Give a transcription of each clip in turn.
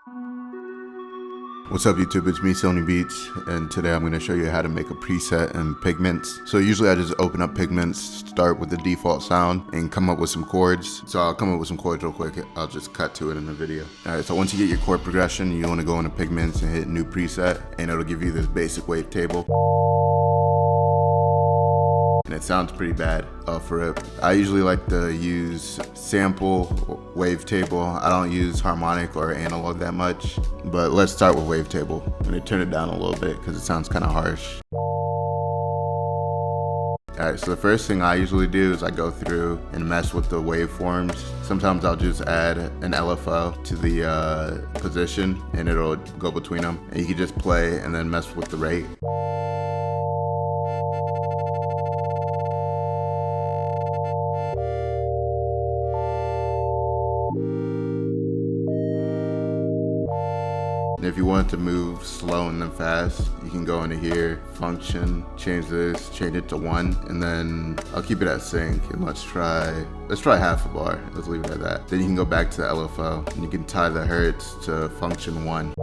What's up YouTube, it's me Soniibeatz, and today I'm going to show you how to make a preset in Pigments. So usually I just open up Pigments, start with the default sound, and come up with some chords. So I'll come up with some chords real quick, I'll just cut to it in the video. Alright, so once you get your chord progression, you want to go into Pigments and hit new preset, and it'll give you this basic wavetable. And it sounds pretty bad for it. I usually like to use sample, wavetable. I don't use harmonic or analog that much, but let's start with wavetable. I'm gonna turn it down a little bit because it sounds kind of harsh. Alright, so the first thing I usually do is I go through and mess with the waveforms. Sometimes I'll just add an LFO to the position and it'll go between them. And you can just play and then mess with the rate. If you want to move slow and then fast, you can go into here, function, change this, change it to 1, and then I'll keep it at sync, and let's try half a bar. Let's leave it at that. Then you can go back to the LFO, and you can tie the hertz to function 1.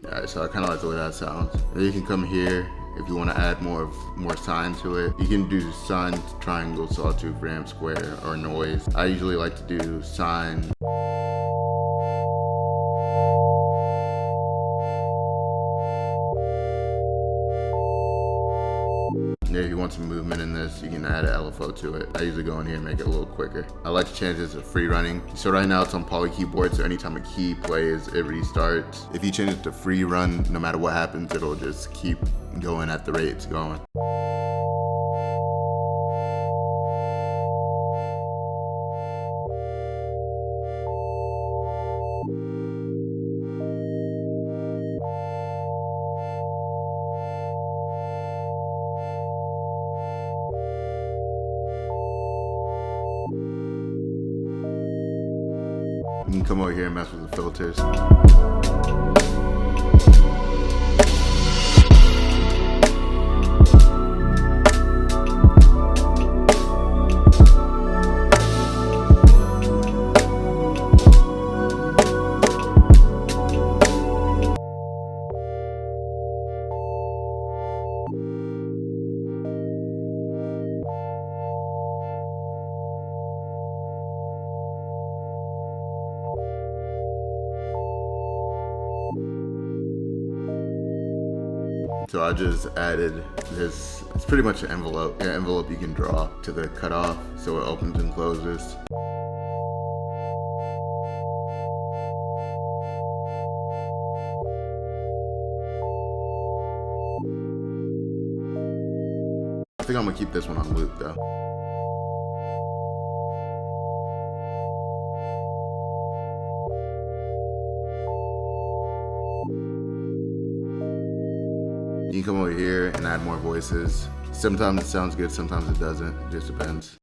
Alright, so I kind of like the way that sounds. Then you can come here if you want to add more sign to it. You can do sine, triangle, sawtooth, ram, square, or noise. I usually like to do sine. Yeah, if you want some movement in this, you can add an LFO to it. I usually go in here and make it a little quicker. I like to change this to free running. So right now it's on poly keyboard, so anytime a key plays, it restarts. If you change it to free run, no matter what happens, it'll just keep going at the rate it's going. You can come over here and mess with the filters. So I just added this, it's pretty much an envelope. An envelope you can draw to the cutoff so it opens and closes. I think I'm gonna keep this one on loop though. You can come over here and add more voices. Sometimes it sounds good, sometimes it doesn't. It just depends.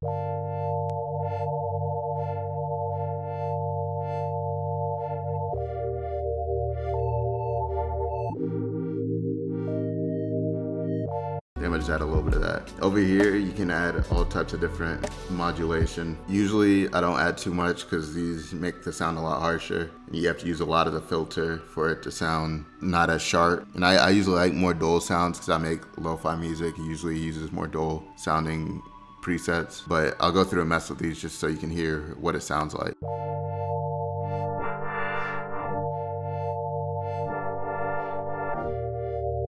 Then I just add a little bit of that. Over here, you can add all types of different modulation. Usually I don't add too much because these make the sound a lot harsher. You have to use a lot of the filter for it to sound not as sharp. And I usually like more dull sounds because I make lo-fi music. It usually uses more dull sounding presets, but I'll go through and mess with these just so you can hear what it sounds like.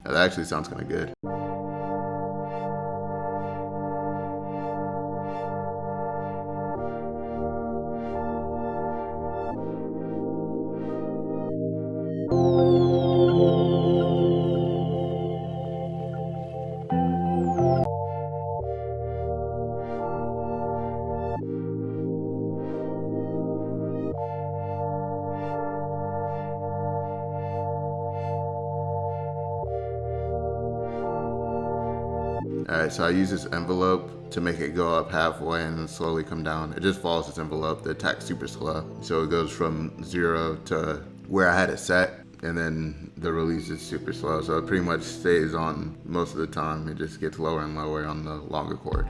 That actually sounds kind of good. Alright, so I use this envelope to make it go up halfway and then slowly come down. It just follows this envelope. The attack's super slow. So it goes from 0 to where I had it set, and then the release is super slow. So it pretty much stays on most of the time. It just gets lower and lower on the longer chord.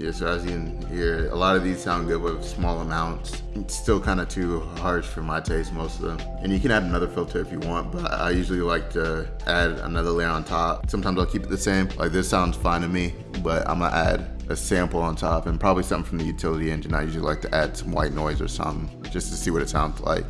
Yeah, so as you can hear, a lot of these sound good with small amounts. It's still kind of too harsh for my taste, most of them. And you can add another filter if you want, but I usually like to add another layer on top. Sometimes I'll keep it the same. Like this sounds fine to me, but I'm gonna add a sample on top and probably something from the utility engine. I usually like to add some white noise or something just to see what it sounds like.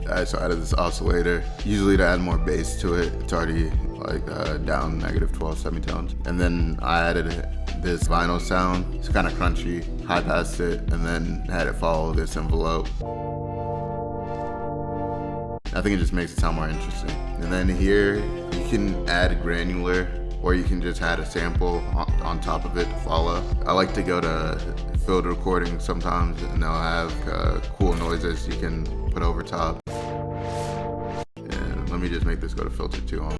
Alright, so I added this oscillator, usually to add more bass to it. It's already like down -12 semitones. And then I added this vinyl sound. It's kind of crunchy, high passed it, and then had it follow this envelope. I think it just makes it sound more interesting. And then here, you can add granular, or you can just add a sample on top of it to follow. I like to go to field recording sometimes, and they'll have cool noises you can put over top. And let me just make this go to filter 2 on.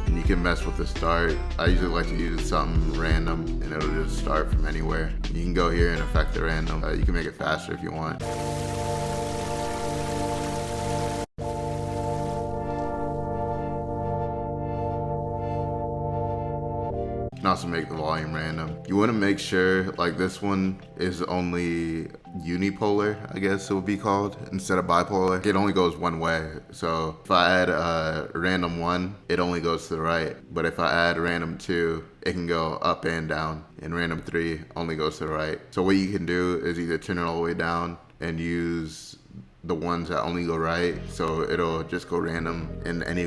And you can mess with the start. I usually like to use something random, and it'll just start from anywhere. You can go here and affect the random. You can make it faster if you want. You can also make the volume random. You want to make sure, like this one is only unipolar, I guess it would be called, instead of bipolar. It only goes one way. So if I add a random 1, it only goes to the right. But if I add random 2, it can go up and down. And random 3 only goes to the right. So what you can do is either turn it all the way down and use the ones that only go right, so it'll just go random in any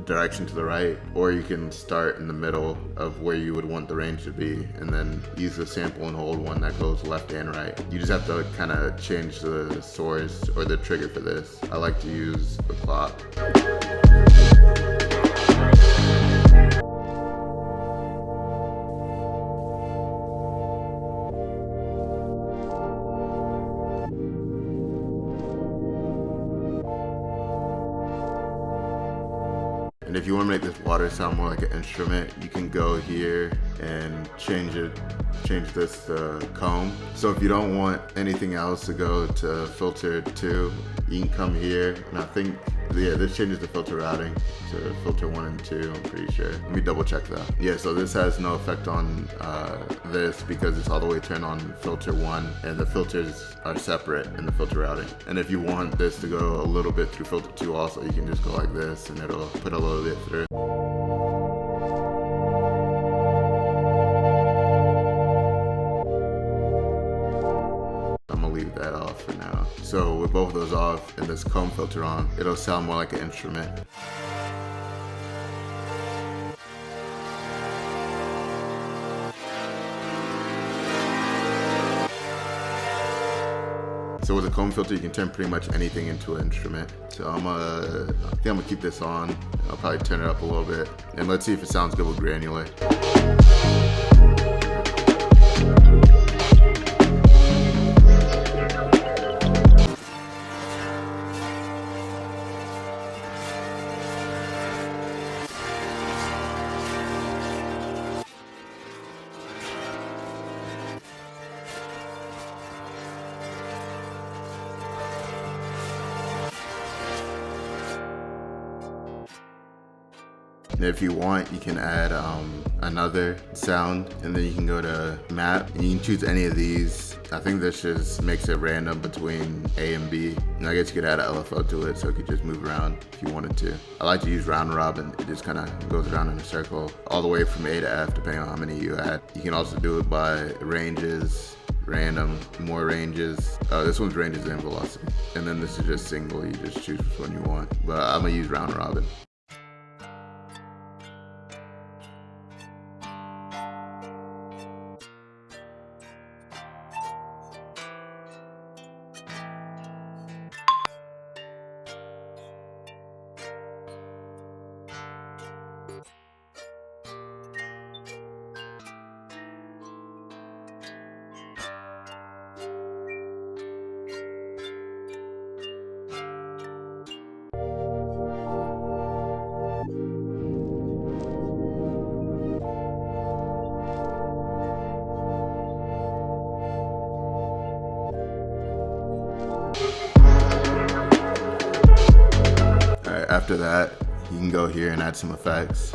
direction to the right, or you can start in the middle of where you would want the range to be and then use the sample and hold one that goes left and right. You just have to kind of change the source or the trigger for this. I like to use the clock. And if you want to make this water sound more like an instrument, you can go here and change this to comb. So if you don't want anything else to go to filter 2, you can come here, and I think, yeah, this changes the filter routing to filter 1 and 2, I'm pretty sure. Let me double check that. Yeah, so this has no effect on this because it's all the way turned on filter 1, and the filters are separate in the filter routing. And if you want this to go a little bit through filter 2 also, you can just go like this and it'll put a little bit through. I'm gonna leave that off for now. So with both of those off and this comb filter on, it'll sound more like an instrument. So with a comb filter, you can turn pretty much anything into an instrument. So I think I'm gonna keep this on. I'll probably turn it up a little bit, and let's see if it sounds good with granular. And if you want, you can add another sound, and then you can go to map and you can choose any of these. I think this just makes it random between A and B. And I guess you could add an LFO to it so it could just move around if you wanted to. I like to use round robin. It just kind of goes around in a circle all the way from A to F depending on how many you add. You can also do it by ranges, random, more ranges. This one's ranges and velocity. And then this is just single. You just choose which one you want. But I'm gonna use round robin. After that, you can go here and add some effects.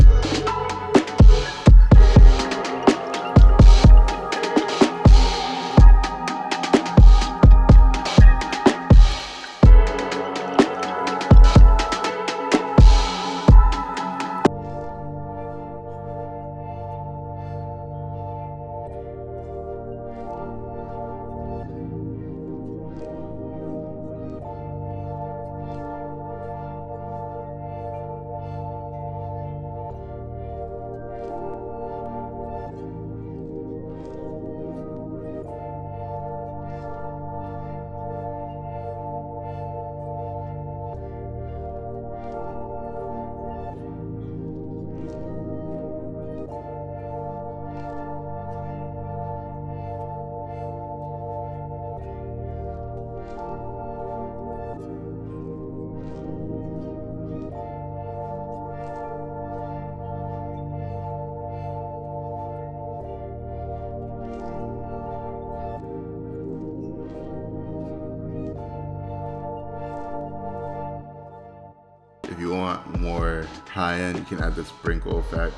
If you want more high-end, you can add the sprinkle effect.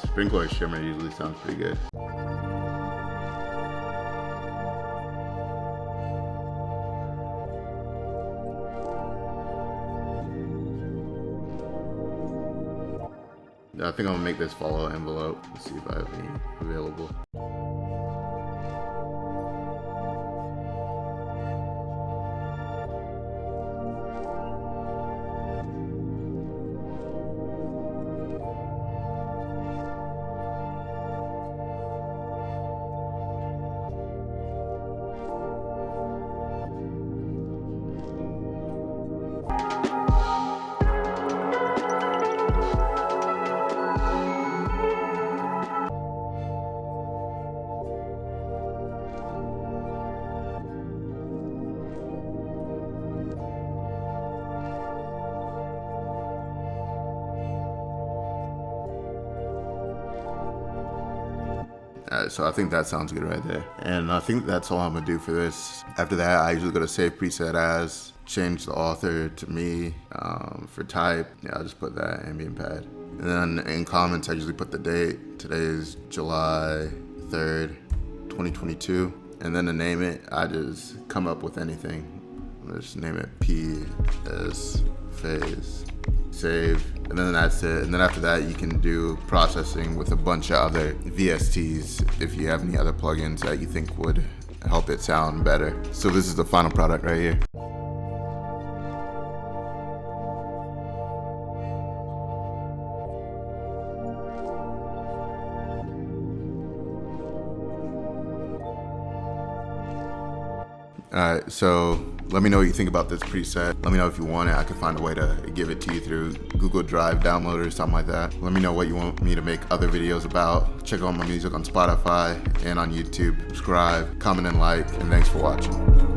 Sprinkle or shimmer usually sounds pretty good. I think I'm gonna make this follow envelope. Let's see if I have any available. Alright, so I think that sounds good right there. And I think that's all I'm gonna do for this. After that, I usually go to save preset as, change the author to me. For type, yeah, I'll just put that ambient pad. And then in comments, I usually put the date. Today is July 3rd, 2022. And then to name it, I just come up with anything. I'll just name it PS phase. Save, and then that's it. And then after that, you can do processing with a bunch of other VSTs if you have any other plugins that you think would help it sound better. So this is the final product right here. Alright, so let me know what you think about this preset. Let me know if you want it. I can find a way to give it to you through Google Drive download or something like that. Let me know what you want me to make other videos about. Check out my music on Spotify and on YouTube. Subscribe, comment, and like, and thanks for watching.